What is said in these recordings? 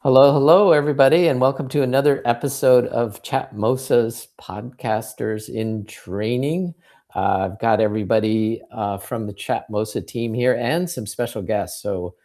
Hello, everybody, and welcome to another episode of Chatmosa's Podcasters in Training. I've got everybody from the Chatmosa team here and some special guests. So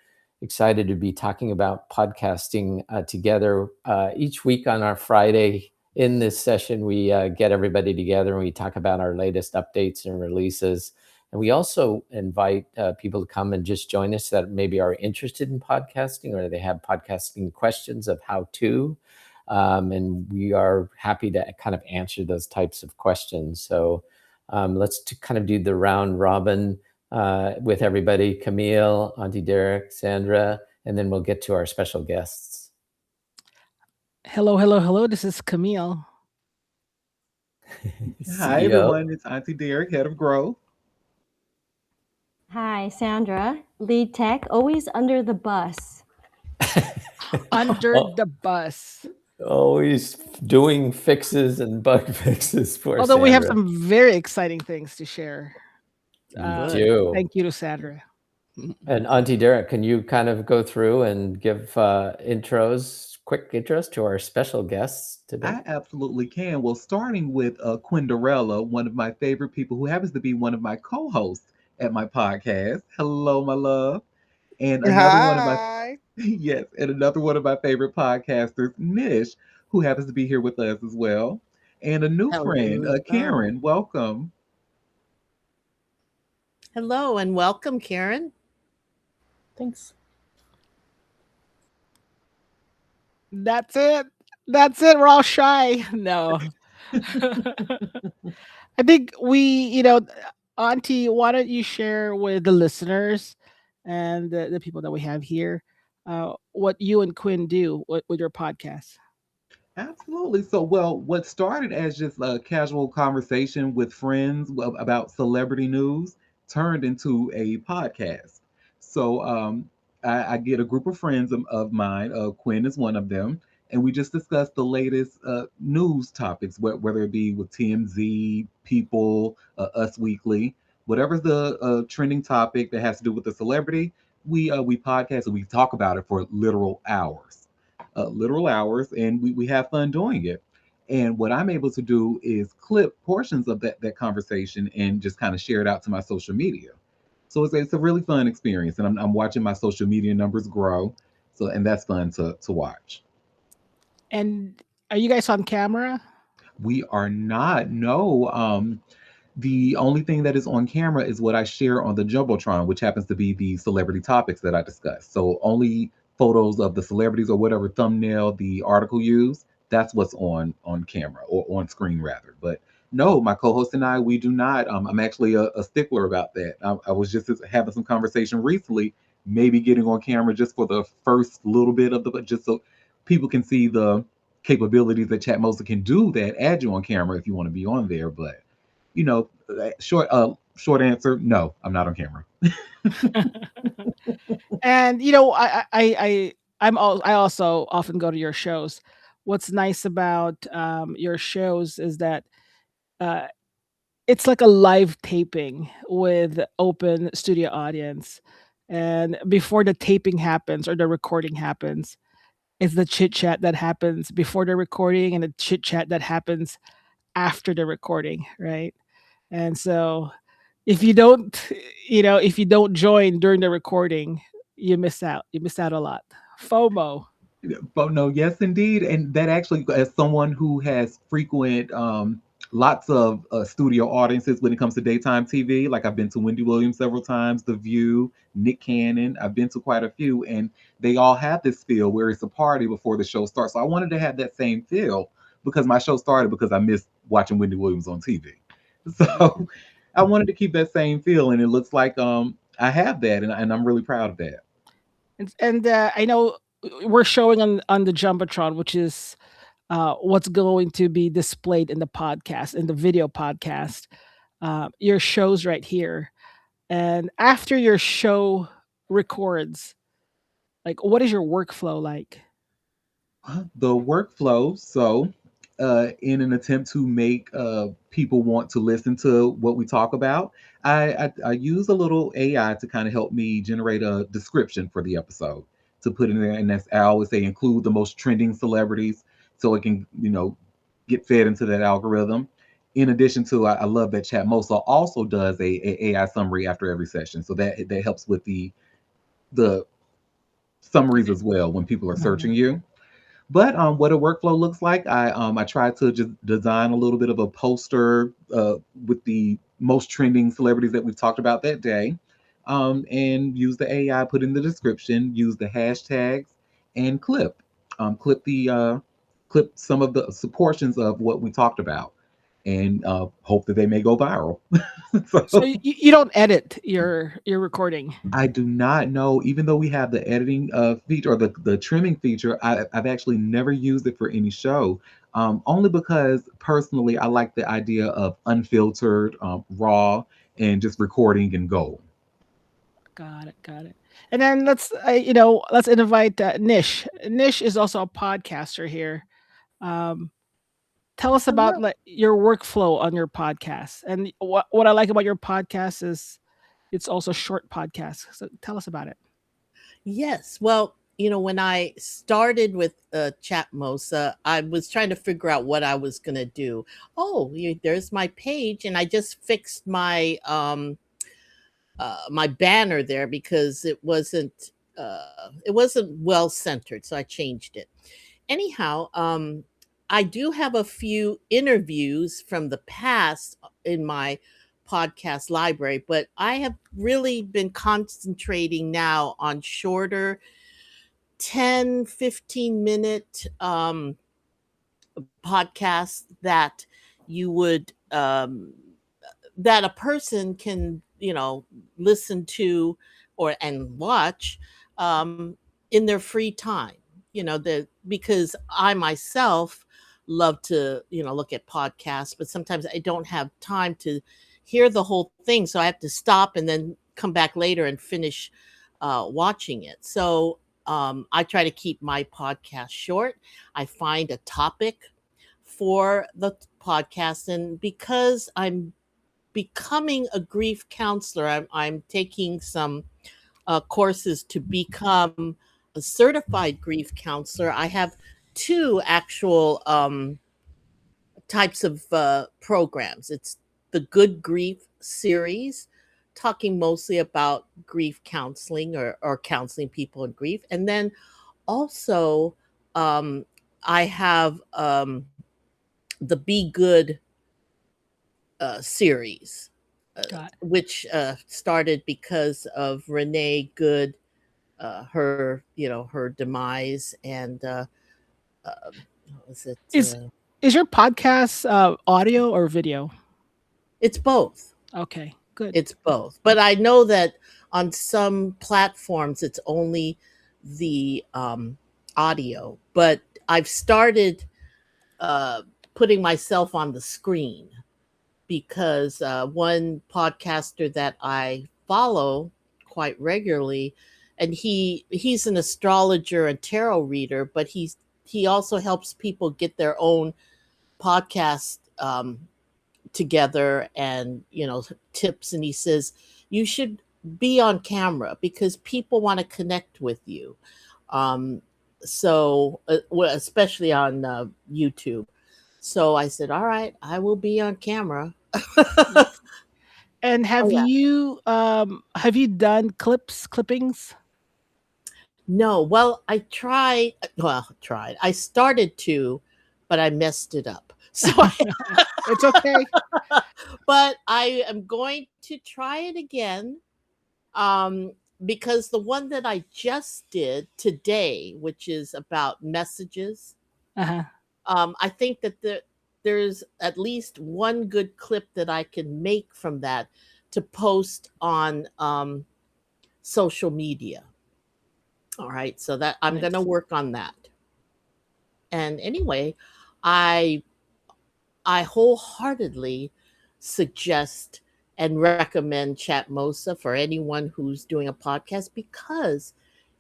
excited to be talking about podcasting together each week on our Friday. In this session, we get everybody together and we talk about our latest updates and releases. And we also invite people to come and just join us that maybe are interested in podcasting or they have podcasting questions of how to. And we are happy to kind of answer those types of questions. So let's kind of do the round robin with everybody. Camille, Auntie Derek, Sandra, and then we'll get to our special guests. Hello. This is Camille. Hi, CEO. everyone. It's Auntie Derek, head of growth. Hi, Sandra, lead tech, always under the bus. Under the bus. Always doing fixes and bug fixes for Although we have Sandra. some very exciting things to share. We do. Thank you to Sandra. And Auntie Derek, can you kind of go through and give quick intros to our special guests today? I absolutely can. Well, starting with Quinderella, one of my favorite people who happens to be one of my co hosts at my podcast. Hello, my love. And another one of my Hi. yes, and another one of my favorite podcasters, Nish, who happens to be here with us as well. And a new friend, Hello. Karen. Welcome. Hello and welcome, Karen. Thanks. That's it. We're all shy. No. I think Auntie, why don't you share with the listeners and the people that we have here what you and Quinn do with your podcast? Absolutely. So, well, what started as just a casual conversation with friends about celebrity news turned into a podcast. So, I get a group of friends of mine. Quinn is one of them, and we just discuss the latest news topics, whether it be with TMZ, People, Us Weekly, whatever's the trending topic that has to do with the celebrity. We podcast and we talk about it for literal hours, and we have fun doing it. And what I'm able to do is clip portions of that conversation and just kind of share it out to my social media. So it's a really fun experience, and I'm watching my social media numbers grow. So and that's fun to watch. And are you guys on camera? We are not, no. The only thing that is on camera is what I share on the Jumbotron, which happens to be the celebrity topics that I discuss. So only photos of the celebrities or whatever thumbnail the article used, that's what's on camera or on screen rather. But no, my co-host and I, we do not. I'm actually a stickler about that. I was just having some conversation recently, maybe getting on camera just for the first little bit of the, just so people can see the capabilities that Chatmosa can do that add you on camera if you want to be on there. But short answer, no, I'm not on camera. And I also often go to your shows. What's nice about your shows is that uh, it's like a live taping with open studio audience, and before the taping happens or the recording happens, it's the chit chat that happens before the recording and the chit chat that happens after the recording, right? And so if you don't join during the recording, you miss out. You miss out a lot. FOMO. But no, yes, indeed, and that actually, as someone who has frequent lots of studio audiences when it comes to daytime TV, like I've been to Wendy Williams several times, The View, Nick Cannon, I've been to quite a few, and they all have this feel where it's a party before the show starts. So I wanted to have that same feel because my show started because I missed watching Wendy Williams on TV. So I wanted to keep that same feel, and it looks like I have that, and I'm really proud of that. And I know we're showing on the jumbotron, which is what's going to be displayed in the podcast, in the video podcast. Your shows right here, and after your show records, like, what is your workflow like? The workflow. So, in an attempt to make people want to listen to what we talk about, I use a little AI to kind of help me generate a description for the episode. to put in there. And that's, I always say, include the most trending celebrities so it can, get fed into that algorithm. In addition to, I love that Chatmosa also does a AI summary after every session. So that helps with the summaries as well when people are searching you. But what a workflow looks like, I try to just design a little bit of a poster with the most trending celebrities that we've talked about that day, and use the AI, put in the description, use the hashtags, and clip some of the portions of what we talked about, and hope that they may go viral. So So you don't edit your recording. I do not know, even though we have the editing feature, or the trimming feature, I've actually never used it for any show. Only because personally, I like the idea of unfiltered, raw, and just recording and go. Got it, got it. And then let's invite Nish. Nish is also a podcaster here. Um, Tell us about Hello. your workflow on your podcast. And what I like about your podcast is it's also short podcast. So tell us about it. Yes. Well, when I started with Chatmosa, I was trying to figure out what I was going to do. Oh, there's my page, and I just fixed my banner there because it wasn't well centered, so I changed it. Anyhow, I do have a few interviews from the past in my podcast library, but I have really been concentrating now on shorter 10, 15 minute podcasts that you would that a person can listen to or and watch um, in their free time. Because I myself love to look at podcasts, but sometimes I don't have time to hear the whole thing, so I have to stop and then come back later and finish watching it. So I try to keep my podcast short. I find a topic for the podcast, and because I'm becoming a grief counselor, I'm taking some courses to become a certified grief counselor. I have two actual types of programs. It's the Good Grief series, talking mostly about grief counseling, or counseling people in grief. And then also, um, I have the Be Good series, Got which started because of Renee Good, her demise, and what was it? is your podcast audio or video? It's both. Okay, good. It's both. But I know that on some platforms it's only the audio. But I've started uh, putting myself on the screen because one podcaster that I follow quite regularly, and he's an astrologer and tarot reader, but he also helps people get their own podcast together, and tips. And he says you should be on camera because people want to connect with you. Um, especially on YouTube. So I said, all right, I will be on camera. And Oh yeah. have you done clippings? No, well, tried. I started to, but I messed it up. So It's okay. but I am going to try it again. Um, because the one that I just did today, which is about messages, Uh-huh. I think that there's at least one good clip that I can make from that to post on social media. All right, so that I'm going to Nice. work on that. And anyway, I I wholeheartedly suggest and recommend Chatmosa for anyone who's doing a podcast, because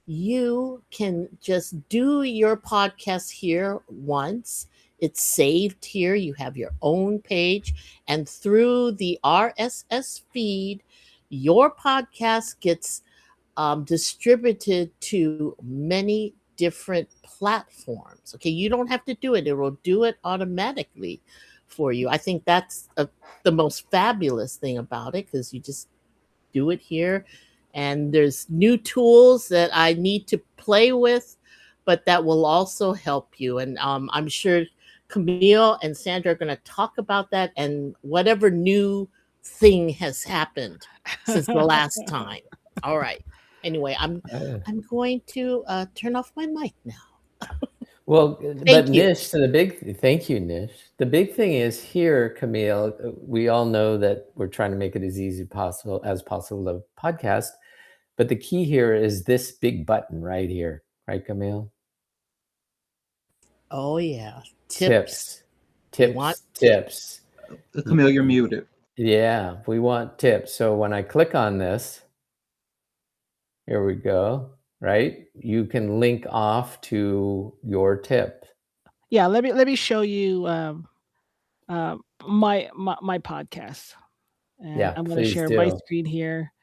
you can just do your podcast here once. It's saved here. You have your own page, and through the RSS feed, your podcast gets distributed to many different platforms. Okay, you don't have to do it, it will do it automatically for you. I think that's the most fabulous thing about it, because you just do it here. And there's new tools that I need to play with, but that will also help you. And I'm sure Camille and Sandra are going to talk about that and whatever new thing has happened since the last time. All right. Anyway, Uh, I'm going to turn off my mic now. Well, but Thank you. Nish, so thank you, Nish. The big thing is here, Camille, we all know that we're trying to make it as easy as possible to podcast, but the key here is this big button right here, right, Camille? Oh yeah, tips. Tips, We want tips. Camille, you're muted. Yeah, we want tips. So when I click on this, here we go, right? You can link off to your tip. Yeah, let me show you my podcast, and Yeah, I'm going to please share my do. screen here.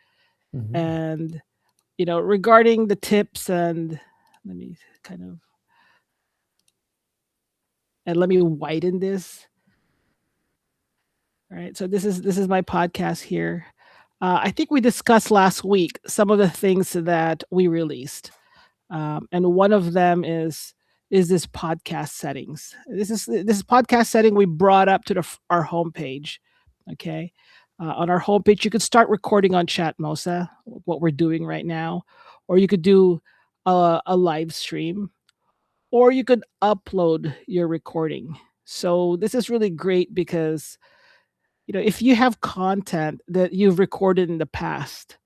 Mhm. And regarding the tips, and let me kind of let me widen this. All right, so this is my podcast here. I think we discussed last week some of the things that we released, and one of them is this podcast settings. This podcast setting we brought up to our homepage. Okay, on our homepage you could start recording on Chatmosa, what we're doing right now, or you could do a live stream, or you could upload your recording. So this is really great because if you have content that you've recorded in the past,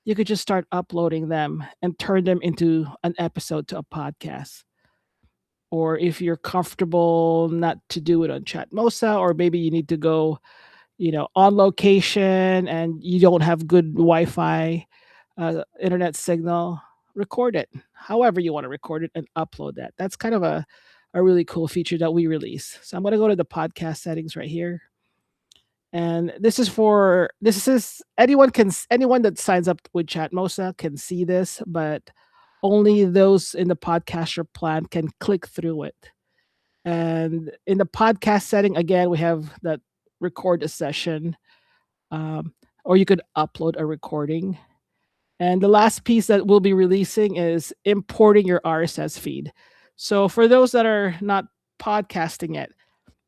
you could just start uploading them and turn them into an episode to a podcast. Or if you're comfortable not to do it on Chatmosa, or maybe you need to go, on location and you don't have good Wi-Fi internet signal, record it. However you want to record it and upload that. That's kind of a really cool feature that we release. So I'm going to go to the podcast settings right here. And this is anyone that signs up with Chatmosa can see this, but only those in the podcaster plan can click through it. And in the podcast setting, again, we have that record a session, or you could upload a recording. And the last piece that we'll be releasing is importing your RSS feed. So for those that are not podcasting yet,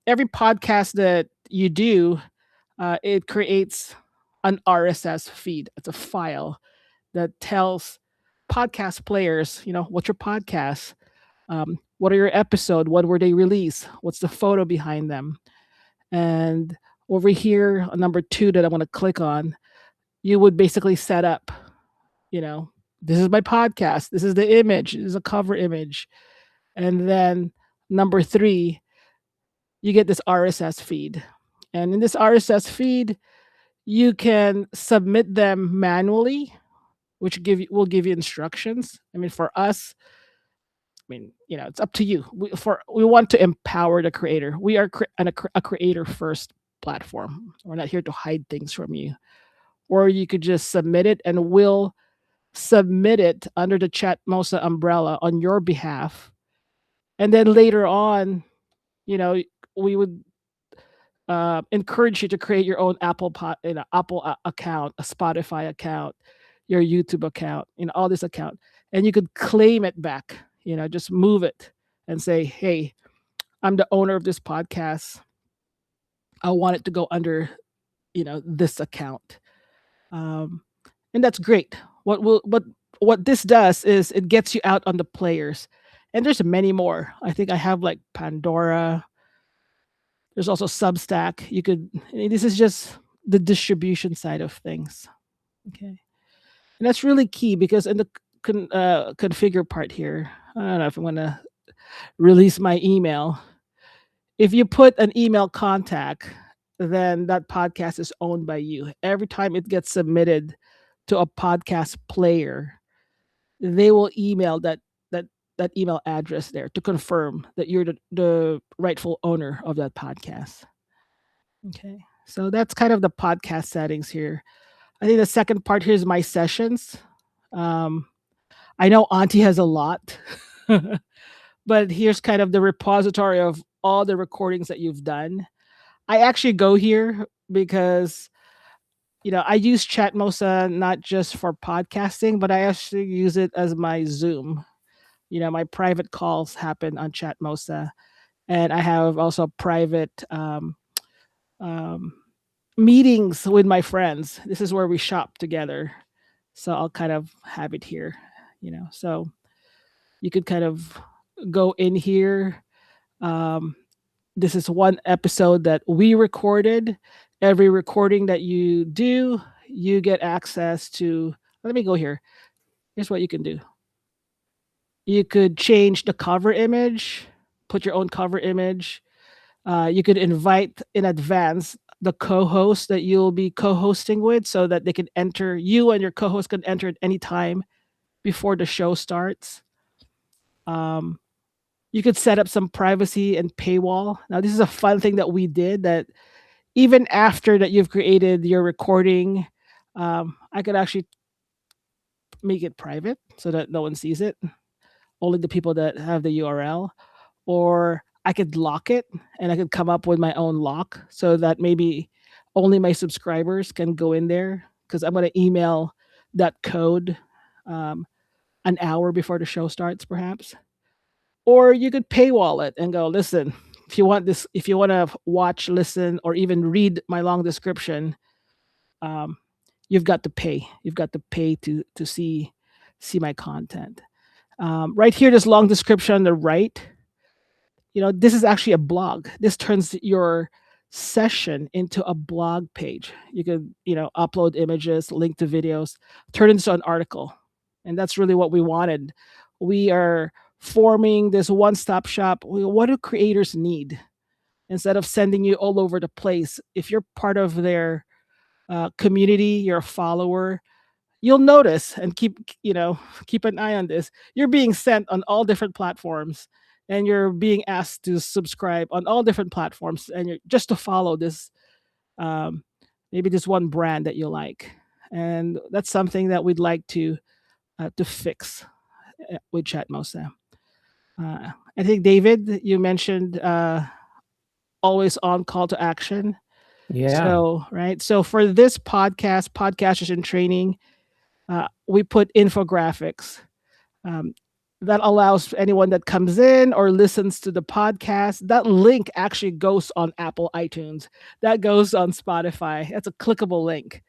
every podcast that you do, it creates an RSS feed. It's a file that tells podcast players, what's your podcast? What are your episode? What were they released? What's the photo behind them? And over here, number 2 that I want to click on, you would basically set up, this is my podcast. This is the image. This is a cover image. And then number 3, you get this RSS feed. And in this RSS feed, you can submit them manually, which will give you instructions. I mean, for us, it's up to you. We want to empower the creator. We are a creator first platform. We're not here to hide things from you. Or you could just submit it, and we'll submit it under the Chatmosa umbrella on your behalf. And then later on, we would encourage you to create your own Apple account, a Spotify account, your YouTube account, all this account, and you could claim it back. Just move it and say, "Hey, I'm the owner of this podcast. I want it to go under, this account," and that's great. What this does is it gets you out on the players, and there's many more. I think I have like Pandora. There's also Substack. This is just the distribution side of things. Okay. And that's really key because in the configure part here, I don't know if I'm going to release my email. If you put an email contact, then that podcast is owned by you. Every time it gets submitted to a podcast player, they will email that email address there to confirm that you're the rightful owner of that podcast. Okay. So that's kind of the podcast settings here. I think the second part here is my sessions. I know Auntie has a lot, but here's kind of the repository of all the recordings that you've done. I actually go here because I use Chatmosa not just for podcasting, but I actually use it as my Zoom. My private calls happen on Chatmosa, and I have also private um, meetings with my friends. This is where we shop together. So I'll kind of have it here, So you could kind of go in here. Um, this is one episode that we recorded. Every recording that you do, you get access to. Let me go here. Here's what you can do. You could change the cover image, put your own cover image. You could invite in advance the co-host that you'll be co-hosting with so that they can enter, you and your co-host can enter at any time before the show starts. You could set up some privacy and paywall. Now, this is a fun thing that we did, that even after that you've created your recording, I could actually make it private so that no one sees it, only the people that have the URL. Or I could lock it, and I could come up with my own lock so that maybe only my subscribers can go in there, because I'm going to email that code an hour before the show starts, perhaps. Or you could paywall it and go, listen, if you want this, if you want to watch, listen, or even read my long description, you've got to pay. You've got to pay to see my content. Right here, this long description on the right, this is actually a blog. This turns your session into a blog page. You could, upload images, link to videos, turn it into an article. And that's really what we wanted. We are forming this one-stop shop. What do creators need? Instead of sending you all over the place, if you're part of their community, you're a follower, you'll notice and keep an eye on this. You're being sent on all different platforms, and you're being asked to subscribe on all different platforms, and you're just to follow this, maybe this one brand that you like. And that's something that we'd like to fix with Chatmosa. I think, David, you mentioned always on call to action. Yeah. So, right. So for this podcast, Podcasters in Training, we put infographics that allows anyone that comes in or listens to the podcast. That link actually goes on Apple iTunes. That goes on Spotify. That's a clickable link.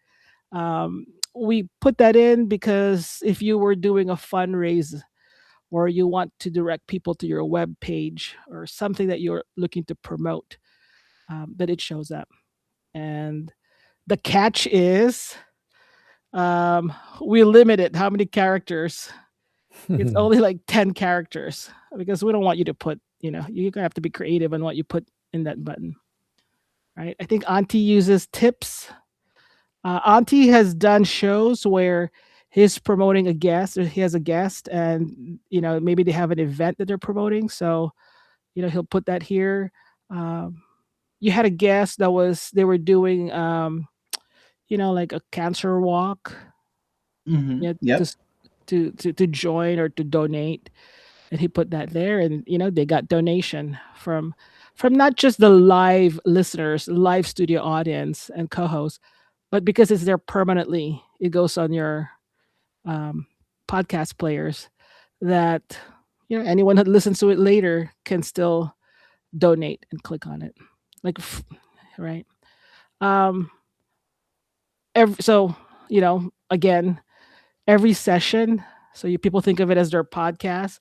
We put that in because if you were doing a fundraise, or you want to direct people to your web page or something that you're looking to promote, that it shows up. And the catch is, we limited how many characters. It's only like 10 characters, because we don't want you to put, you're going to have to be creative on what you put in that button. Right? I think Auntie uses tips. Auntie has done shows where he's promoting a guest, or he has a guest, and maybe they have an event that they're promoting, so he'll put that here. You had a guest they were doing like a cancer walk, Yep. to join or to donate, and he put that there, and they got donation from not just the live listeners, live studio audience and co-hosts, but because it's there permanently, it goes on your podcast players, that anyone that listens to it later can still donate and click on it, right. So again, every session, so people think of it as their podcast.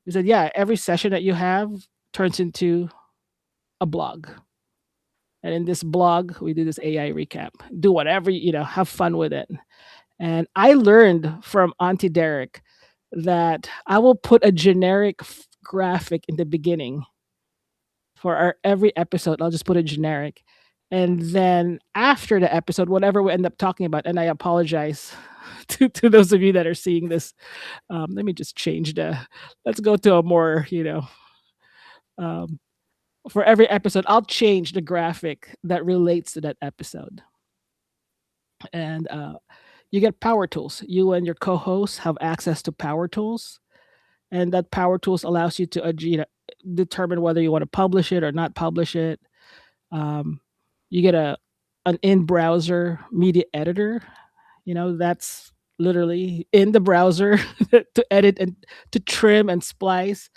We said, yeah, every session that you have turns into a blog. And in this blog, we do this AI recap. Do whatever, have fun with it. And I learned from Auntie Derek that I will put a generic graphic in the beginning for our every episode. I'll just put a generic. And then after the episode, whatever we end up talking about, and I apologize to those of you that are seeing this. Let me just change let's go to a more, for every episode, I'll change the graphic that relates to that episode. And you get power tools. You and your co-hosts have access to power tools, and that power tools allows you to determine whether you want to publish it or not publish it. Um, you get an in-browser media editor. That's literally in the browser to edit and to trim and splice.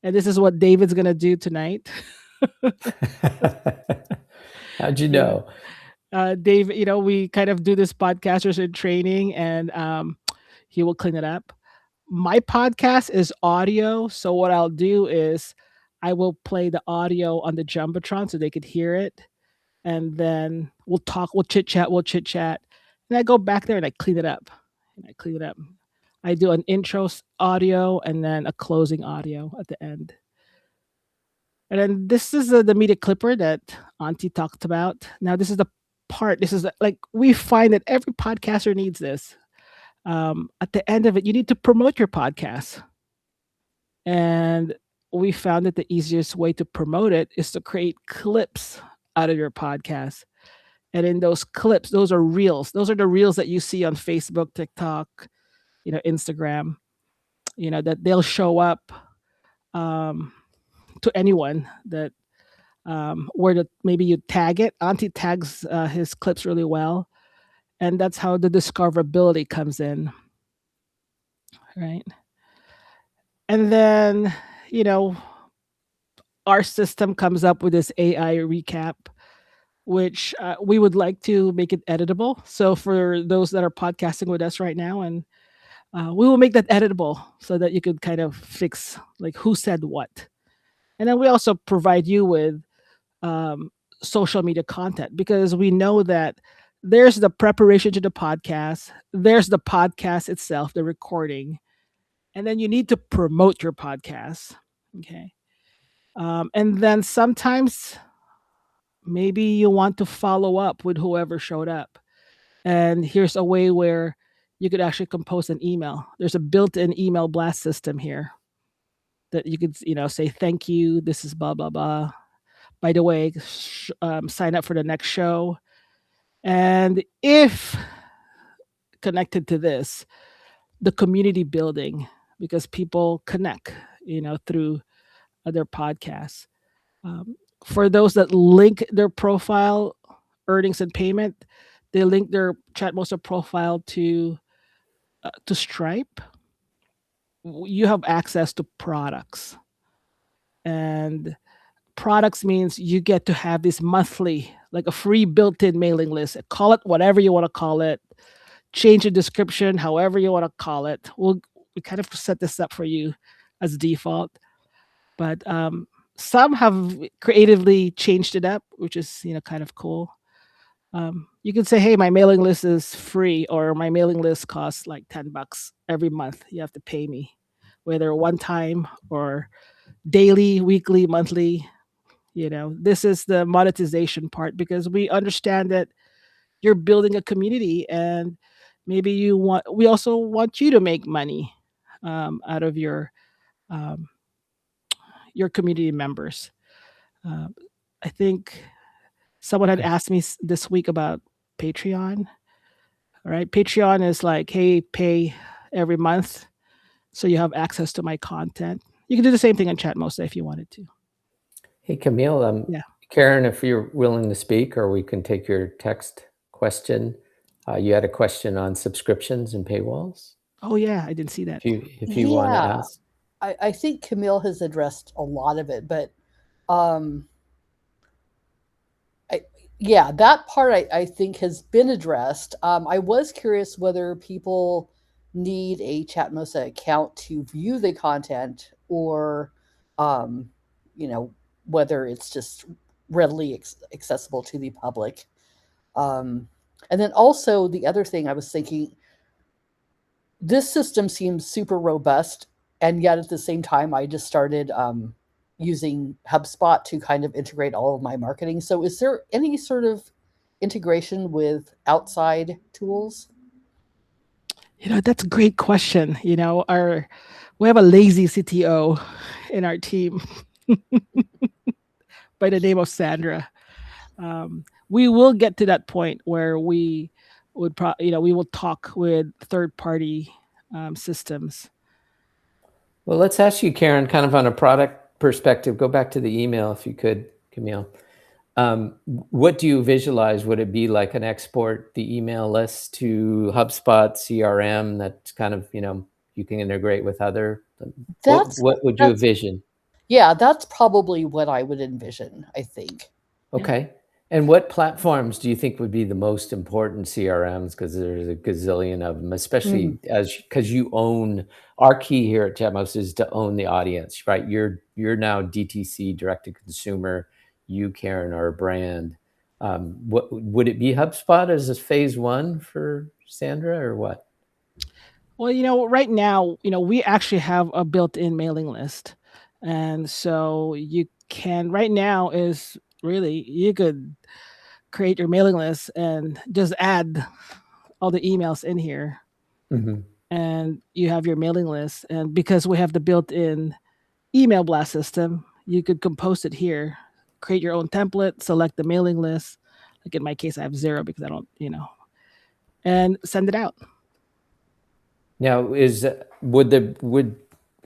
And this is what David's gonna do tonight. How'd you Yeah. know? Dave, we kind of do this podcasters in training, and he will clean it up. My podcast is audio, so what I'll do is I will play the audio on the jumbotron so they could hear it, and then we'll chit chat, and I go back there and I clean it up, I do an intro audio and then a closing audio at the end. And then this is the media clipper that Auntie talked about. Now this is the part. This is like we find that every podcaster needs this. At the end of it, you need to promote your podcast, and we found that the easiest way to promote it is to create clips out of your podcast. And in those clips, those are reels. Those are the reels that you see on Facebook, TikTok, Instagram. That they'll show up to anyone that where maybe you tag it. Auntie tags his clips really well, and that's how the discoverability comes in, right? And then our system comes up with this AI recap, which we would like to make it editable. So for those that are podcasting with us right now, and we will make that editable so that you could kind of fix like who said what. And then we also provide you with social media content, because we know that there's the preparation to the podcast, there's the podcast itself, the recording, and then you need to promote your podcast. Okay. And then sometimes maybe you want to follow up with whoever showed up. And here's a way where you could actually compose an email. There's a built-in email blast system here that you could, say, thank you. This is blah, blah, blah. By the way, sign up for the next show. And if connected to this, the community building, because people connect, through other podcasts. For those that link their profile, earnings and payment, they link their Chatmosa profile to Stripe. You have access to products, and products means you get to have this monthly, like a free built-in mailing list. Call it whatever you want to call it. Change the description, however you want to call it. We kind of set this up for you as default, but some have creatively changed it up, which is kind of cool. You can say, hey, my mailing list is free, or my mailing list costs like $10 every month. You have to pay me, whether one time or daily, weekly, monthly. This is the monetization part, because we understand that you're building a community, and maybe we also want you to make money out of your community members. I think someone had asked me this week about Patreon. All right. Patreon is like, hey, pay every month so you have access to my content. You can do the same thing on Chatmosa if you wanted to. Hey, Camille, Yeah. Karen, if you're willing to speak, or we can take your text question. You had a question on subscriptions and paywalls. Oh, yeah. I didn't see that. If you want to ask. I think Camille has addressed a lot of it, but that part I think has been addressed. I was curious whether people need a Chatmosa account to view the content, or whether it's just readily accessible to the public. And then also the other thing I was thinking, this system seems super robust, and yet at the same time, I just started using HubSpot to kind of integrate all of my marketing. So is there any sort of integration with outside tools? That's a great question. We have a lazy CTO in our team by the name of Sandra. We will get to that point where we we will talk with third party systems. Well, let's ask you, Karen, kind of on a product perspective. Go back to the email if you could, Camille. What do you visualize? Would it be like an export the email list to HubSpot CRM that's kind of, you can integrate with other? What would you envision? Yeah, that's probably what I would envision, I think. Okay. And what platforms do you think would be the most important CRMs? Because there's a gazillion of them, especially because you own, our key here at Chatmosa is to own the audience, right? You're now DTC, direct to consumer. You, Karen, are a brand. What would it be? HubSpot as a phase one for Sandra, or what? Well, right now, we actually have a built-in mailing list, and so you can right now is really you could create your mailing list and just add all the emails in here, and you have your mailing list. And because we have the built-in email blast system, you could compose it here, create your own template, select the mailing list. Like in my case, I have 0 because I don't, and send it out. Now,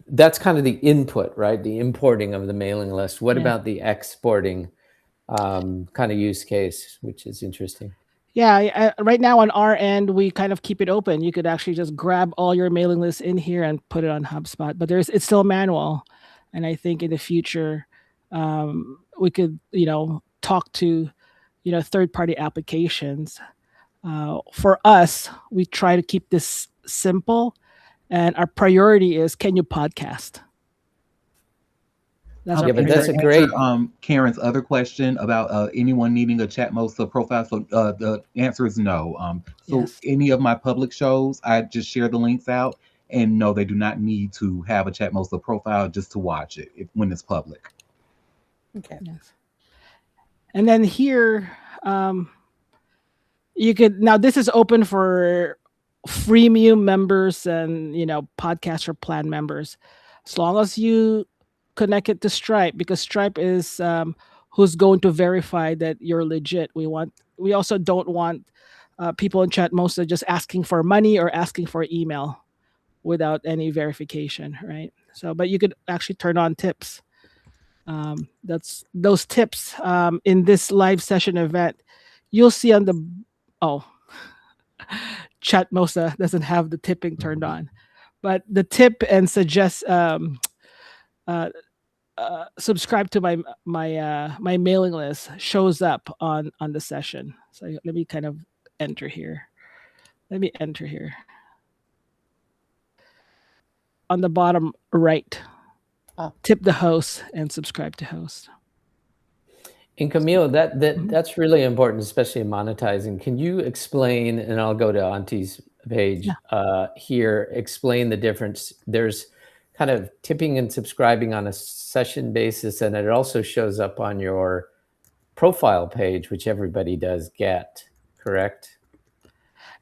that's kind of the input, right? The importing of the mailing list. What about the exporting kind of use case, which is interesting? Yeah, right now on our end, we kind of keep it open. You could actually just grab all your mailing lists in here and put it on HubSpot, but it's still manual. And I think in the future, we could, talk to, third-party applications. For us, we try to keep this simple, and our priority is, can you podcast? That's a great. Karen's other question about anyone needing a Chatmosa profile. So the answer is no. Any of my public shows, I just share the links out, and no, they do not need to have a Chatmosa profile just to watch it when it's public. Okay. Yes. And then here, you could now. This is open for freemium members and podcaster plan members, as long as you connect it to Stripe, because Stripe is who's going to verify that you're legit. We also don't want people in Chatmosa just asking for money or asking for email without any verification, right? So, but you could actually turn on tips. That's those tips in this live session event. You'll see on the Chatmosa doesn't have the tipping turned on, but the tip and suggest subscribe to my mailing list shows up on the session. So let me kind of enter here. On the bottom right, tip the host and subscribe to host. And Camille, that's really important, especially in monetizing. Can you explain, and I'll go to Auntie's page here, explain the difference. There's kind of tipping and subscribing on a session basis, and it also shows up on your profile page, which everybody does get, correct?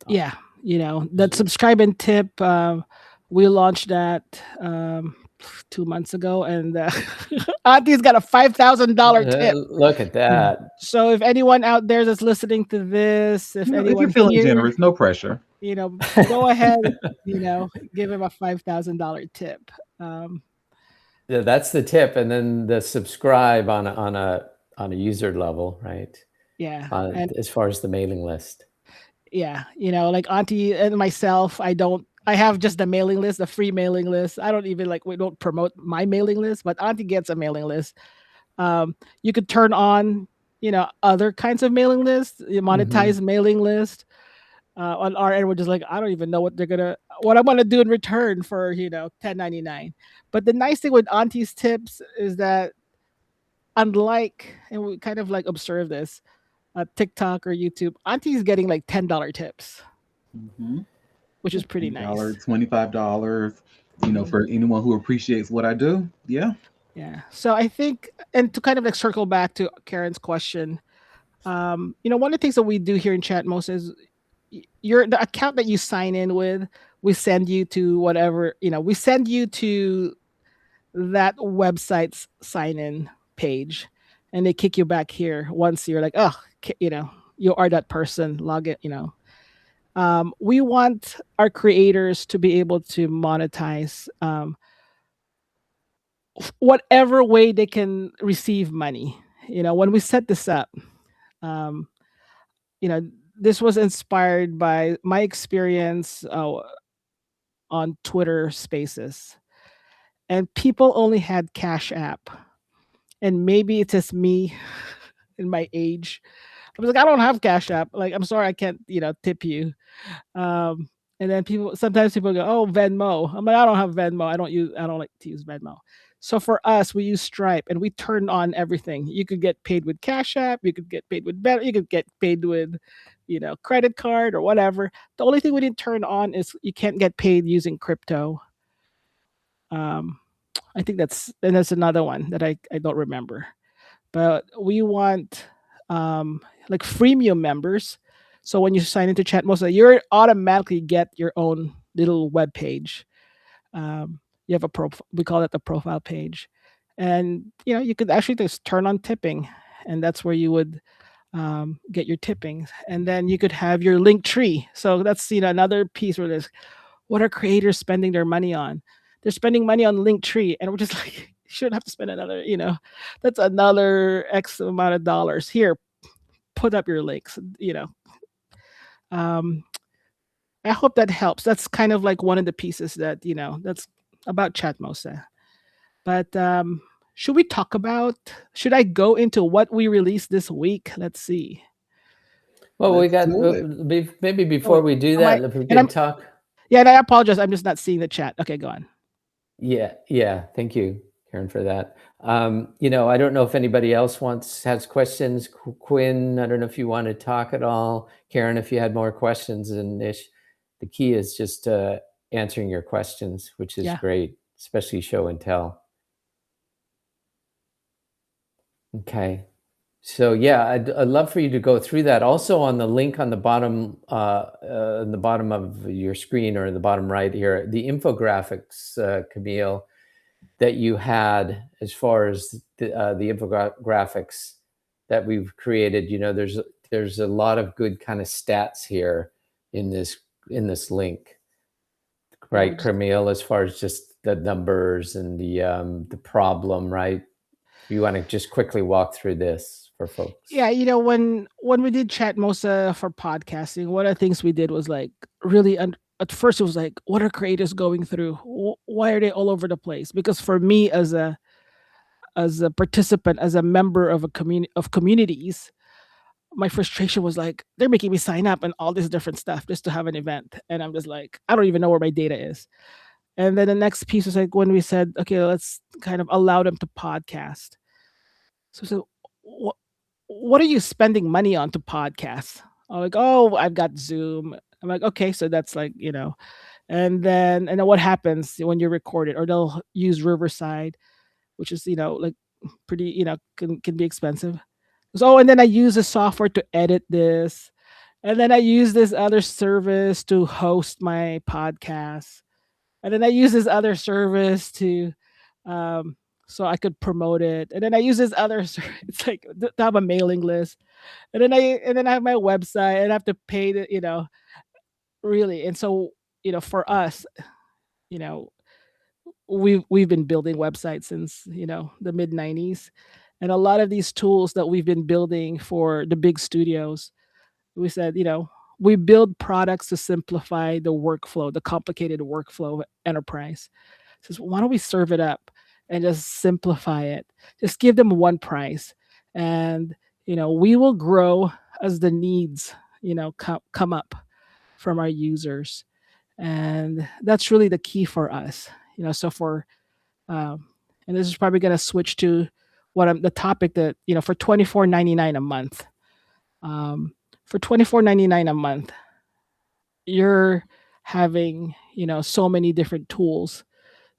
Yeah, that subscribe and tip, we launched that 2 months ago, and Auntie's got a $5,000 tip. Look at that. So if anyone out there that's listening to this, if you're feeling generous, no pressure. Go ahead, give him a $5,000 tip. Yeah, that's the tip, and then the subscribe on a user level, right? Yeah. As far as the mailing list. Yeah, like Auntie and myself, I have just the mailing list, the free mailing list. I don't even we don't promote my mailing list, but Auntie gets a mailing list. You could turn on, other kinds of mailing lists, monetize mailing list. On our end, we're just I don't even know what I'm gonna do in return for $10.99. But the nice thing with Auntie's tips is that, unlike, and we kind of observe this, TikTok or YouTube, Auntie's getting $10 tips, which is pretty nice. $25, for anyone who appreciates what I do. Yeah. Yeah. So I think, and to kind of circle back to Karen's question, one of the things that we do here in Chatmosa is the account that you sign in with, we send you to whatever, we send you to that website's sign in page, and they kick you back here once you're you are that person, log it, We want our creators to be able to monetize whatever way they can receive money. When we set this up, um, you know, this was inspired by my experience on Twitter Spaces, and people only had Cash App, and maybe it's just me in my age. I was like, I don't have Cash App. Like, I'm sorry, I can't, tip you. Um, and then sometimes people go, "Oh, Venmo." I'm like, I don't have Venmo. I don't like to use Venmo. So for us, we use Stripe, and we turn on everything. You could get paid with Cash App. You could get paid with you could get paid with, credit card or whatever. The only thing we didn't turn on is you can't get paid using crypto. Um, I think that's another one that I don't remember. But we want like freemium members. So when you sign into Chatmosa, you automatically get your own little web page. You have a profile. We call it the profile page, and you could actually just turn on tipping, and that's where you would get your tippings, and then you could have your link tree. So that's another piece where there's what are creators spending their money on? They're spending money on Linktree, and we're just like, you shouldn't have to spend another, that's another X amount of dollars. Here, put up your links, Um, I hope that helps. That's kind of like one of the pieces that, that's about Chatmosa. But should we talk about, should I go into what we released this week? Let's see. Well, we Let's got do it. maybe before we do Am I, that, if we and can I'm, talk. yeah, and I apologize. I'm just not seeing the chat. Okay, go on. Yeah. Thank you, Karen, for that. I don't know if anybody else has questions. Quinn, I don't know if you want to talk at all. Karen, if you had more questions, and Nish, the key is just answering your questions, which is Yeah. great, especially show and tell. Okay. So yeah, I'd love for you to go through that. Also, on the link on the bottom, in the bottom of your screen, or in the bottom right here, the infographics, Camille, that you had, as far as the infographics that we've created. There's a lot of good kind of stats here in this link, right, Camille? As far as just the numbers and the problem, right? You want to just quickly walk through this for folks? Yeah, when we did Chatmosa for podcasting, one of the things we did was like really at first it was like, what are creators going through? Why are they all over the place? Because for me, as a participant, as a member of a communities, my frustration was like, they're making me sign up and all this different stuff just to have an event, and I'm just like, I don't even know where my data is. And then the next piece was like when we said, okay, let's kind of allow them to podcast. So what are you spending money on to podcast? I'm like, oh, I've got Zoom. I'm like, okay, so that's like, and then what happens when you record it? Or they'll use Riverside, which is, like pretty, can be expensive. So, and then I use the software to edit this. And then I use this other service to host my podcast. And then I use this other service to um so I could promote it. And then I use this other it's like to have a mailing list. And then I have my website and I have to pay the, really. And so, for us, you know, we've been building websites since, the mid 90s. And a lot of these tools that we've been building for the big studios, we said, we build products to simplify the workflow, the complicated workflow of enterprise. Says, why don't we serve it up and just simplify it? Just give them one price, and we will grow as the needs come up from our users, and that's really the key for us. So for and this is probably going to switch to the topic that for $24.99 a month. For $24.99 a month, you're having so many different tools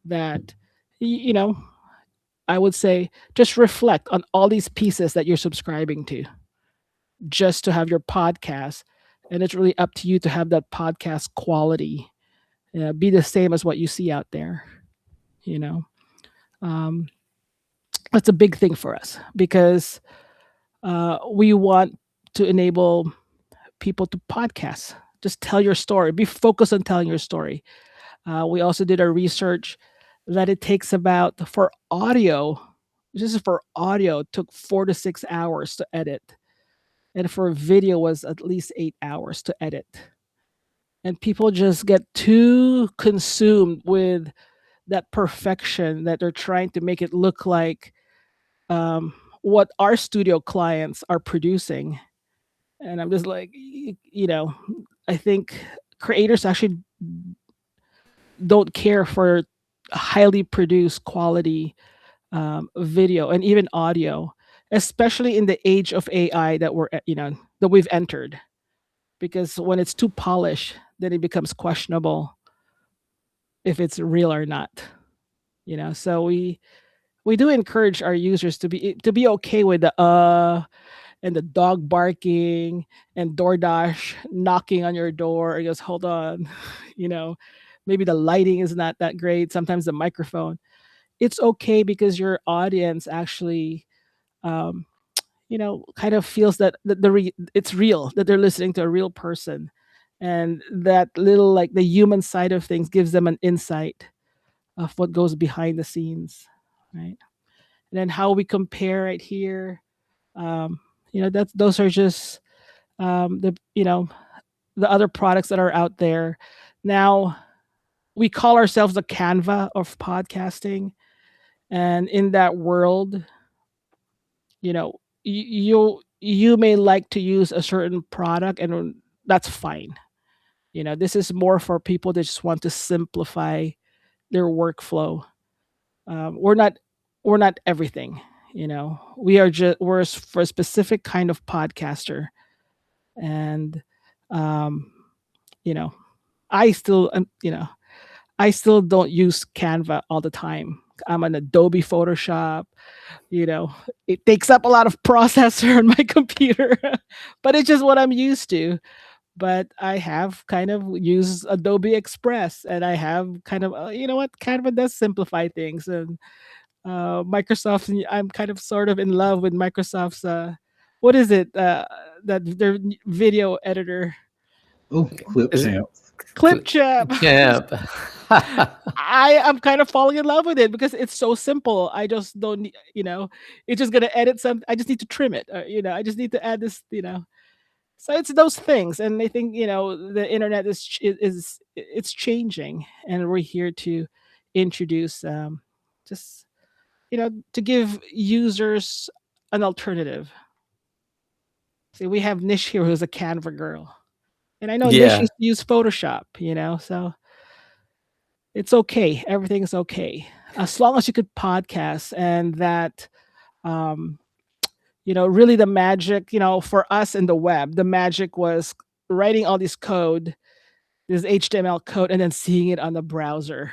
that I would say just reflect on all these pieces that you're subscribing to just to have your podcast. And it's really up to you to have that podcast quality be the same as what you see out there. You know, um, that's a big thing for us because we want to enable people to podcast, just tell your story. Be focused on telling your story. We also did our research that it takes about for audio, just for audio, took 4 to 6 hours to edit, and for video was at least 8 hours to edit. And people just get too consumed with that perfection that they're trying to make it look like what our studio clients are producing. And I'm just like, I think creators actually don't care for highly produced quality video and even audio, especially in the age of AI that we've entered. Because when it's too polished, then it becomes questionable if it's real or not. So we do encourage our users to be okay with the and the dog barking and DoorDash knocking on your door. It goes, hold on, you know, maybe the lighting is not that great. Sometimes the microphone. It's okay because your audience actually, um, kind of feels that it's real, that they're listening to a real person, and that little like the human side of things gives them an insight of what goes behind the scenes, right? And then how we compare it here, that's those are just the other products that are out there. Now we call ourselves the Canva of podcasting, and in that world, you may like to use a certain product, and that's fine. This is more for people that just want to simplify their workflow. We're not everything. For a specific kind of podcaster, and um, you know, I still I still don't use Canva all the time. I'm an Adobe Photoshop. You know, it takes up a lot of processor on my computer, but it's just what I'm used to. But I have kind of used Adobe Express, and I have kind of, Canva does simplify things, and Microsoft. I'm kind of sort of in love with Microsoft's. What is it? That their video editor, Oh, clip Is it champs. Clipchamp. Champ? I am kind of falling in love with it because it's so simple. I just don't need, it's just gonna edit some. I just need to trim it. I just need to add this. So it's those things, and I think the internet it's changing, and we're here to introduce just to give users an alternative. See, we have Nish here, who's a Canva girl, and I know Nish Yeah. used to use Photoshop. So it's okay. Everything's okay as long as you could podcast, and that um, really the magic. For us in the web, the magic was writing all this code, this HTML code, and then seeing it on the browser,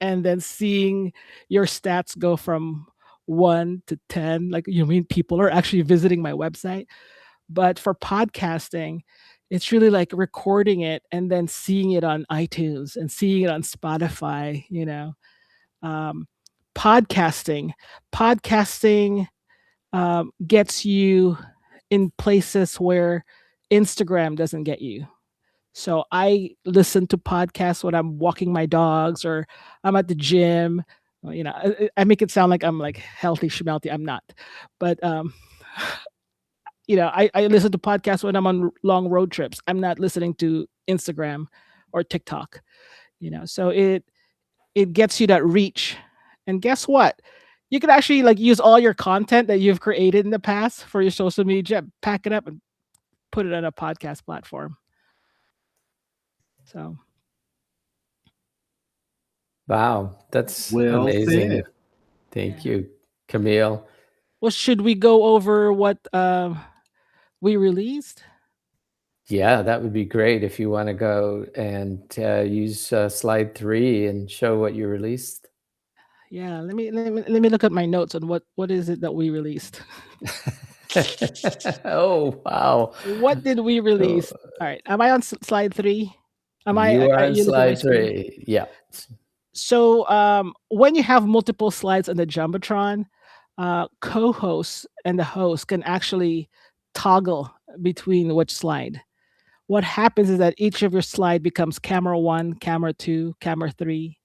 and then seeing your stats go from 1 to 10. Like, you mean people are actually visiting my website? But for podcasting, it's really like recording it and then seeing it on iTunes and seeing it on Spotify. Um, podcasting, podcasting gets you in places where Instagram doesn't get you. So I listen to podcasts when I'm walking my dogs or I'm at the gym. Well, I make it sound like I'm like healthy schmelty. I'm not, but I listen to podcasts when I'm on long road trips. I'm not listening to Instagram or TikTok. So it gets you that reach, and guess what? You could actually like use all your content that you've created in the past for your social media, pack it up and put it on a podcast platform. So Wow, that's Well amazing. said. Thank yeah. you, Camille. Well, should we go over what we released? Yeah, that would be great if you want to go and use slide 3 and show what you released. Yeah, let me look at my notes on what is it that we released. Oh, wow. What did we release? All right, am I on slide 3? You are Are on you looking at my slide screen? 3. Yeah. So when you have multiple slides on the jumbotron, co-hosts and the host can actually toggle between which slide. what happens is that each of your slide becomes camera 1, camera 2, camera 3.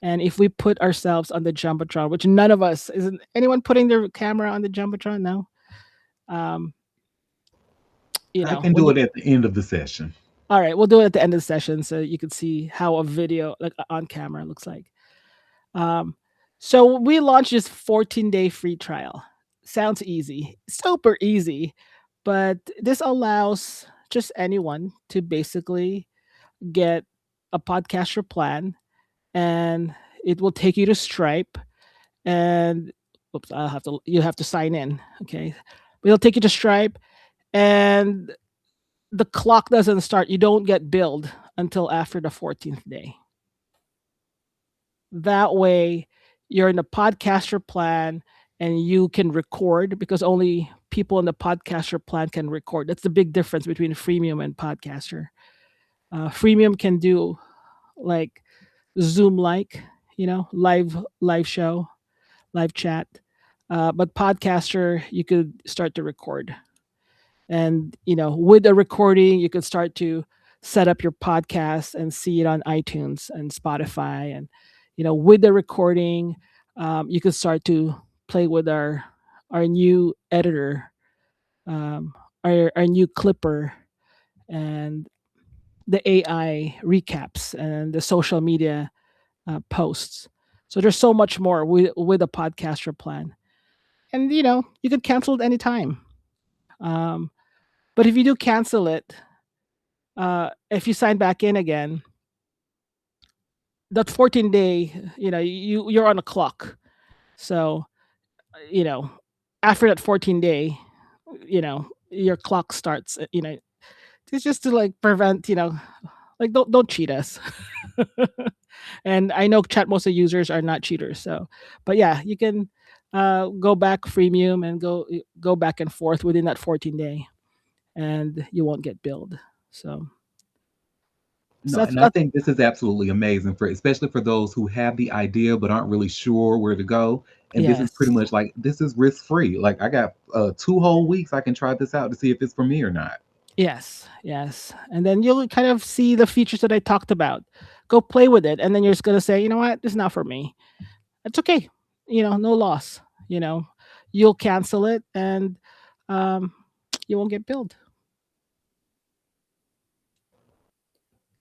And if we put ourselves on the Jumbotron, which none of us, isn't anyone putting their camera on the Jumbotron? No. Um, I can when do you, it at the end of the session. all right, we'll do it at the end of the session so you can see how a video, like on camera, looks like. Um, so we launched this 14-day free trial. Sounds easy, super easy, but this allows just anyone to basically get a podcaster plan, and it will take you to Stripe. And oops, you have to sign in. Okay, it'll take you to Stripe, and the clock doesn't start. You don't get billed until after the 14th day. That way, you're in the podcaster plan and you can record, because only people in the podcaster plan can record. That's the big difference between freemium and podcaster. Freemium can do like Zoom like, live show, live chat. But podcaster, you could start to record. And, with the recording, you could start to set up your podcast and see it on iTunes and Spotify. And, with the recording, you could start to play with our new editor, our new clipper, and the AI recaps and the social media posts. So there's so much more with a podcaster plan. And, you could cancel it anytime. But if you do cancel it, if you sign back in again, that 14-day, you're on a clock. So, after that 14-day, your clock starts. It's just to like prevent, like don't cheat us. And I know Chatmosa users are not cheaters, so but yeah, you can go back freemium and go back and forth within that 14-day, and you won't get billed. So No, and I that's think this is absolutely amazing for especially for those who have the idea but aren't really sure where to go. And this is pretty yes. much like this is risk free. Like I got 2 whole weeks I can try this out to see if it's for me or not. Yes, yes. And then you'll kind of see the features that I talked about. Go play with it. And then you're just going to say, you know what? This is not for me. It's okay. No loss. You'll cancel it, and um, you won't get billed.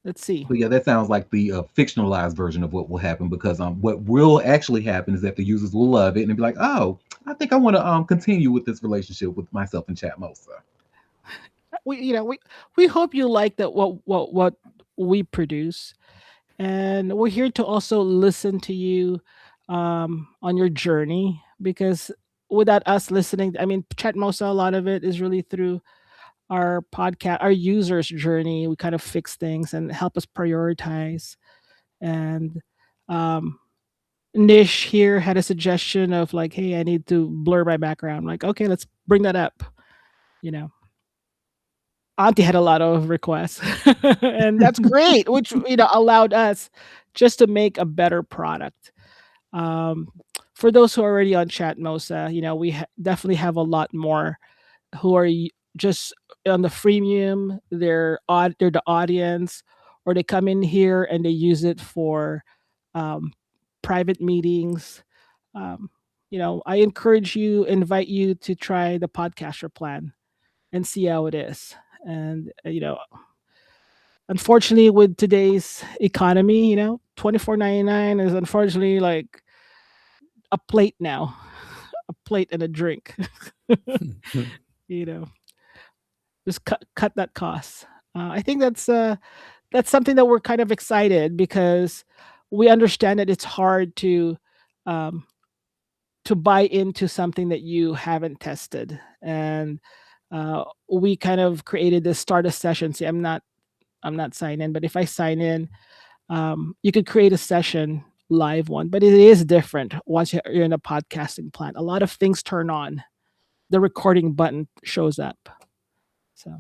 Let's see. So yeah, that sounds like the fictionalized version of what will happen because what will actually happen is that the users will love it and be like, oh, I think I want to continue with this relationship with myself and Chatmosa. We hope you like that what we produce, and we're here to also listen to you on your journey, because without us listening, I mean, Chatmosa, a lot of it is really through our podcast, our users' journey. We kind of fix things and help us prioritize. And um, Nish here had a suggestion of like, hey, I need to blur my background. I'm like, okay, let's bring that up. You know, Auntie had a lot of requests, and that's great, which allowed us just to make a better product. Um, for those who are already on Chatmosa, we definitely have a lot more who are just on the freemium. They're the audience, or they come in here and they use it for um, private meetings. Um, I invite you to try the podcaster plan and see how it is. And unfortunately, with today's economy, 24.99 is unfortunately like a plate now, a plate and a drink. you know, just cut that cost. I think that's something that we're kind of excited, because we understand that it's hard um, to buy into something that you haven't tested. And we kind of created this start a session. See, I'm not signing in, but if I sign in, you could create a session, live one, but it is different once you're in a podcasting plan. A lot of things turn on. The recording button shows up. So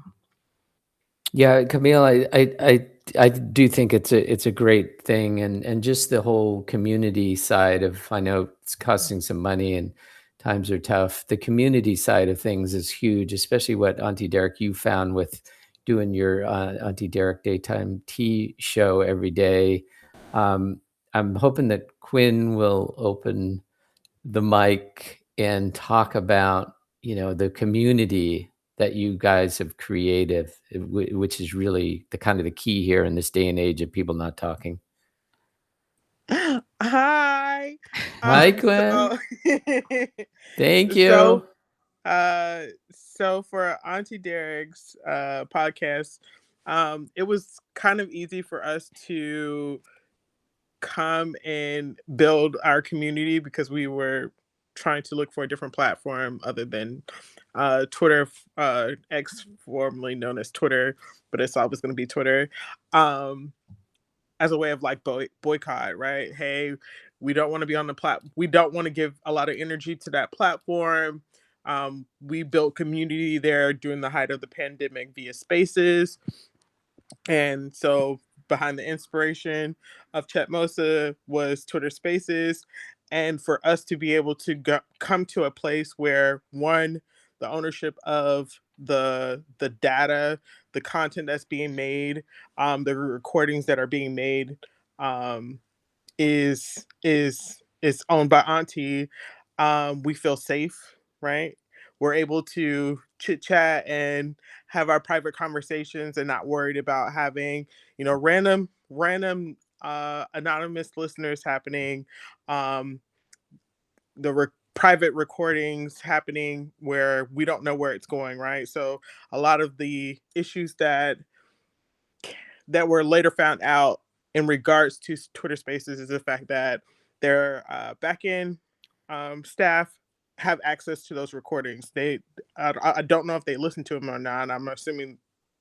Yeah, Camille, I do think it's a great thing, and just the whole community side of, I know it's costing some money and times are tough. The community side of things is huge, especially what Auntie Derek you found with doing your Auntie Derek Daytime Tea show every day. I'm hoping that Quin will open the mic and talk about, the community that you guys have created, which is really the kind of the key here in this day and age of people not talking. Hi. Hi, Quin. So Thank you. so for Auntie Derek's podcast, it was kind of easy for us to come and build our community because we were trying to look for a different platform other than Twitter, X, formerly known as Twitter, but it's always going to be Twitter, as a way of like boycott, right? Hey, we don't want to be on the we don't want to give a lot of energy to that platform. We built community there during the height of the pandemic via Spaces, and so behind the inspiration of Chatmosa was Twitter Spaces. And for us to be able to come to a place where, one, the ownership of the data, the content that's being made, the recordings that are being made, is owned by Auntie. We feel safe, right? We're able to chit chat and have our private conversations and not worried about having, random anonymous listeners happening, private recordings happening where we don't know where it's going, right? So a lot of the issues that were later found out in regards to Twitter Spaces is the fact that their back-end staff have access to those recordings. I don't know if they listen to them or not. I'm assuming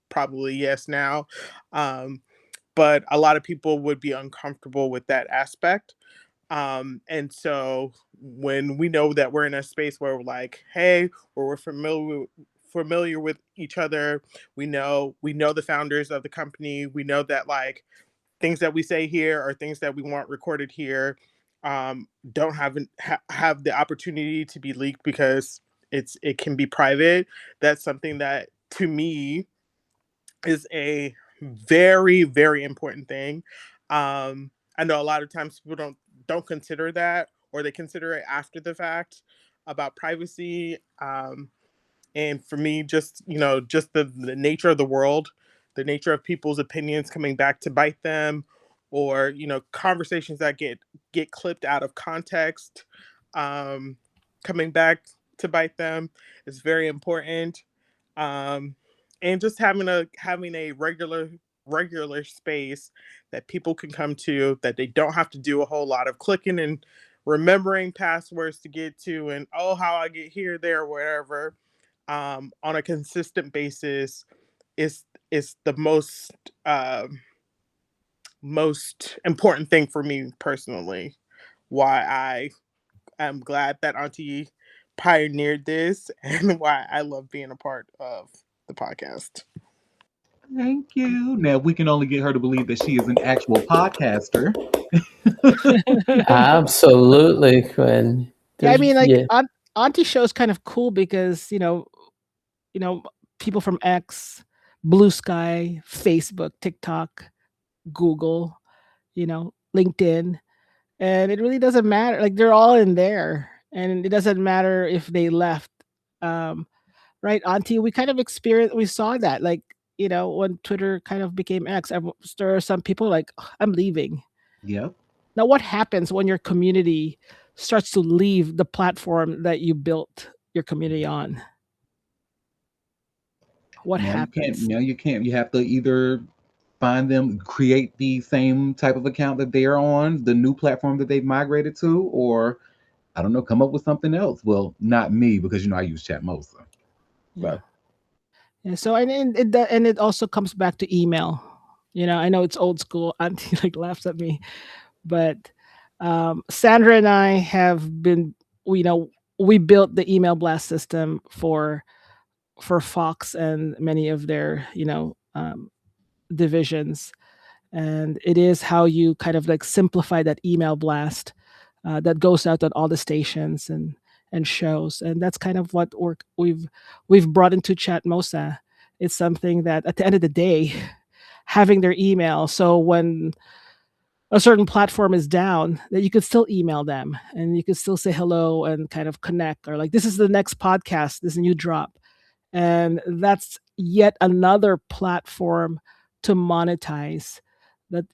probably yes now. But a lot of people would be uncomfortable with that aspect. And so when we know that we're in a space where we're like, hey, where we're familiar with each other, we know the founders of the company, we know that like things that we say here are things that we want recorded here, don't have the opportunity to be leaked because it can be private. That's something that to me is a very, very important thing. I know a lot of times people don't consider that, or they consider it after the fact about privacy. And for me, just just the nature of the world, the nature of people's opinions coming back to bite them, or conversations that get clipped out of context, coming back to bite them is very important. Um, and just having a regular space that people can come to, that they don't have to do a whole lot of clicking and remembering passwords to get to, and oh, how I get here, there, wherever, on a consistent basis is the most important thing for me personally. Why I am glad that Auntie pioneered this, and why I love being a part of the podcast. Thank you. Now we can only get her to believe that she is an actual podcaster. Absolutely, Quin. Yeah, I mean, like Yeah. Auntie show is kind of cool because people from X, Blue Sky, Facebook, TikTok, Google, LinkedIn, and it really doesn't matter. Like they're all in there, and it doesn't matter if they left. Right, Auntie? We saw that, like when Twitter kind of became X. There are some people like, "Ugh, I'm leaving." Yep. Now, what happens when your community starts to leave the platform that you built your community on? What happens? You can't. You have to either find them, create the same type of account that they're on, the new platform that they've migrated to, or I don't know, come up with something else. Well, not me, because I use Chatmosa. Yeah. Yeah, so and it also comes back to email. I know it's old school. Auntie like laughs at me, but Sandra and I have been, we built the email blast system for Fox and many of their divisions, and it is how you kind of like simplify that email blast that goes out on all the stations and shows, and that's kind of what we've brought into Chatmosa. It's something that at the end of the day, having their email, so when a certain platform is down, that you could still email them and you could still say hello and kind of connect, or like, this is the next podcast, this new drop. And that's yet another platform to monetize.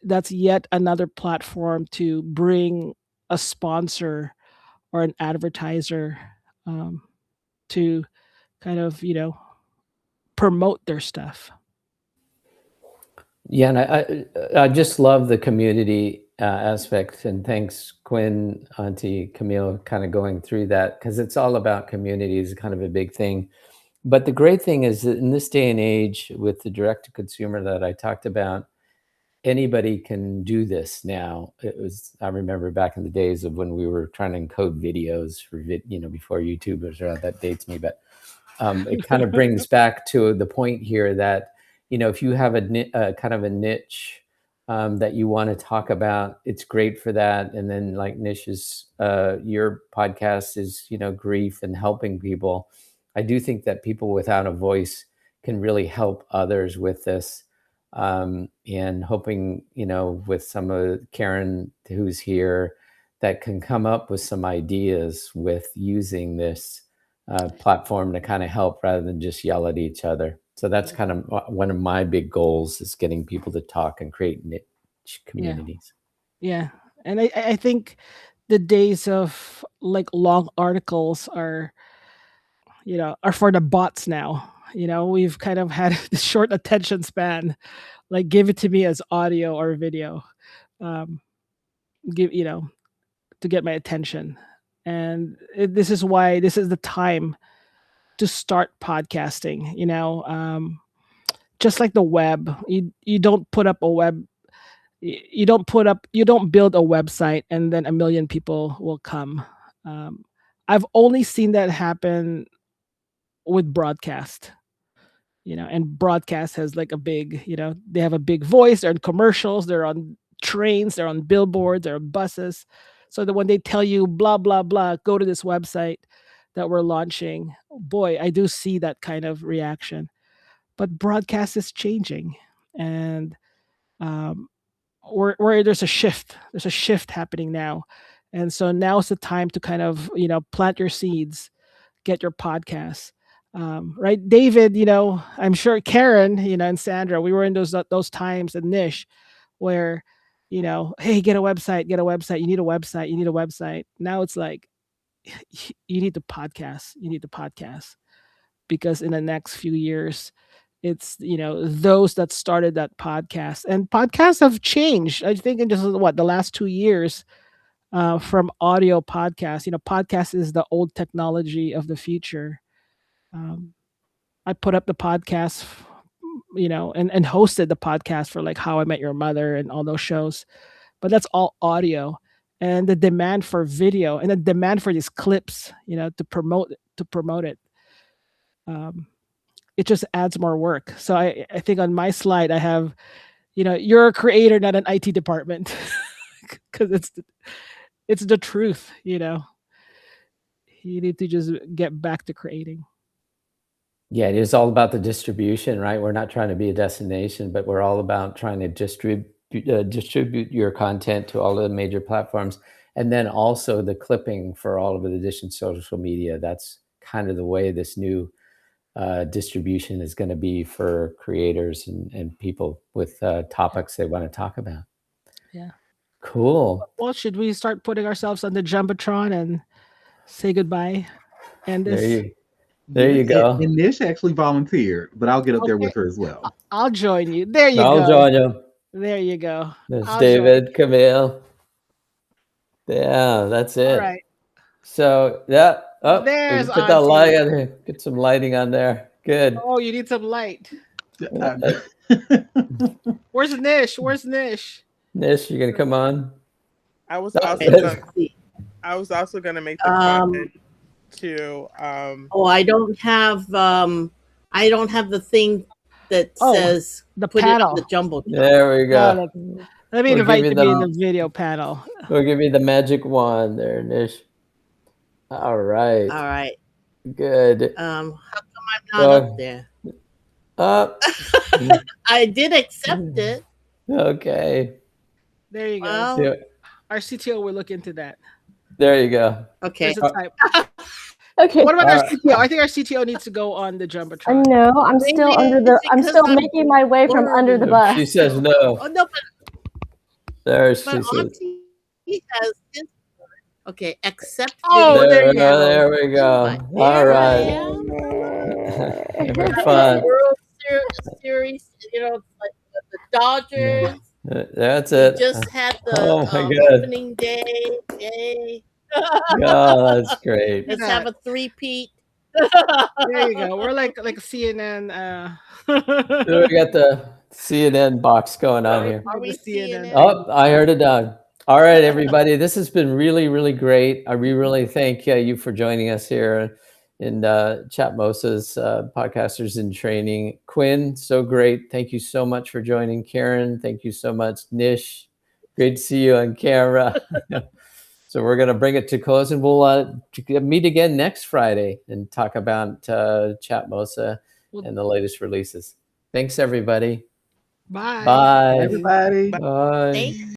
That's yet another platform to bring a sponsor or an advertiser, um, to kind of, promote their stuff. Yeah, and I just love the community aspect, and thanks, Quin, Auntie Camille, kind of going through that, because it's all about community is kind of a big thing. But the great thing is that in this day and age, with the direct to consumer that I talked about, anybody can do this now. I remember back in the days of when we were trying to encode videos for before YouTube was around. That dates me, but it kind of brings back to the point here that if you have a kind of a niche that you want to talk about, it's great for that. And then like Nish's, your podcast is grief and helping people. I do think that people without a voice can really help others with this. And hoping, with some of Karen who's here, that can come up with some ideas with using this platform to kind of help rather than just yell at each other. So that's kind of one of my big goals, is getting people to talk and create niche communities. Yeah. And I think the days of like long articles are for the bots now. We've kind of had this short attention span. Like, give it to me as audio or video. Um, give to get my attention. And this is why this is the time to start podcasting. Just like the web, you don't put up a web. You don't build a website and then a million people will come. I've only seen that happen with broadcast. And broadcast has like a big, they have a big voice. They're in commercials, they're on trains, they're on billboards, they're on buses. So that when they tell you blah blah blah, go to this website that we're launching, boy, I do see that kind of reaction. But broadcast is changing, and um, where there's a shift happening now, and so now's the time to kind of plant your seeds, get your podcasts. Right, David, I'm sure Karen, and Sandra, we were in those times, and Nish, where hey, get a website, you need a website. Now it's like, you need the podcast, because in the next few years, it's those that started that podcast, and podcasts have changed, I think, in just the last 2 years, from audio podcasts. Podcast is the old technology of the future. um, I put up the podcast, and hosted the podcast for like How I Met Your Mother and all those shows, but that's all audio. And the demand for video and the demand for these clips, to promote it, um, it just adds more work. So I think on my slide I have, you're a creator, not an IT department, because it's the truth. You need to just get back to creating. Yeah, it is all about the distribution, right? We're not trying to be a destination, but we're all about trying to distribute your content to all of the major platforms. And then also the clipping for all of the additional social media. That's kind of the way this new distribution is going to be for creators and people with topics they want to talk about. Yeah. Cool. Well, should we start putting ourselves on the Jumbotron and say goodbye? And this. There you go. And Nish actually volunteered, but I'll get up there Okay. with her as well. I'll join you. There you I'll go. join you. There you go. There's I'll David, Camille. Yeah, that's it. All right. So yeah, There's put that Auntie. light on there. Get some lighting on there. Good. Oh, you need some light. Where's Nish? Nish, you gonna come on? I was No, also gonna make the comment to Oh, I don't have the thing that says the put panel. it in the jumbo. There we go. Let me We'll invite give you you to be in the video panel. We'll give you the magic wand there, Nish. All right. All right. Good. How come I'm not up there? I did accept it. Okay. There you go. Well, Yeah, Our CTO will look into that. there you go. okay. There's a type. Okay. What about our All right. CTO? I think our CTO needs to go on the jumbotron. No, I'm Maybe still under it's the. I'm because still I'm making my way from under the worried. She bus. says no. Oh no, There but she says. Auntie has his. Okay, accept Oh, video. there you go. There we go. Invite. All There I right. am. Having fun. World Series, like the Dodgers. That's We it. just had the Oh my God. opening day. Yay. Oh, that's great. Let's have a three-peat. There you go. We're like CNN. So we got the CNN box going on here. Are we The CNN. CNN? Oh, I heard a dog. All right, everybody. This has been really, really great. I really thank you for joining us here in Chatmosa's Podcasters in Training. Quin, so great. Thank you so much for joining. Karen, thank you so much. Nish, great to see you on camera. So we're going to bring it to close, and we'll meet again next Friday and talk about Chatmosa and the latest releases. Thanks, everybody. Bye. Bye. Everybody. Bye. Thank